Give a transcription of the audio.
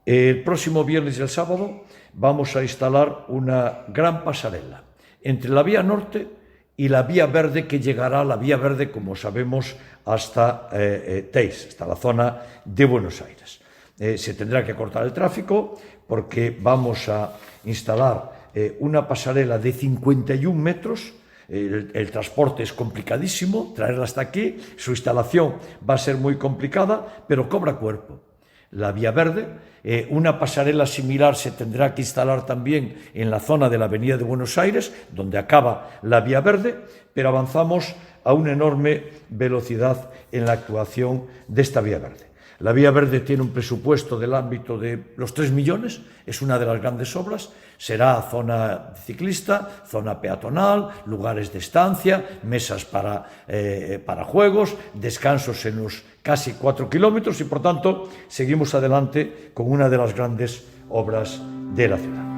El próximo viernes y el sábado vamos a instalar una gran pasarela entre la vía norte y la vía verde, que llegará a la vía verde, como sabemos, hasta Teis, hasta la zona de Buenos Aires. Se tendrá que cortar el tráfico porque vamos a instalar una pasarela de 51 metros. El transporte es complicadísimo, traerla hasta aquí, su instalación va a ser muy complicada, pero cobra cuerpo. La vía verde, una pasarela similar se tendrá que instalar también en la zona de la avenida de Buenos Aires, donde acaba la vía verde, pero avanzamos a una enorme velocidad en la actuación de esta vía verde. La vía verde tiene un presupuesto del ámbito de los 3 millones, es una de las grandes obras, será zona ciclista, zona peatonal, lugares de estancia, mesas para juegos, descansos en los casi 4 kilómetros y, por tanto, seguimos adelante con una de las grandes obras de la ciudad.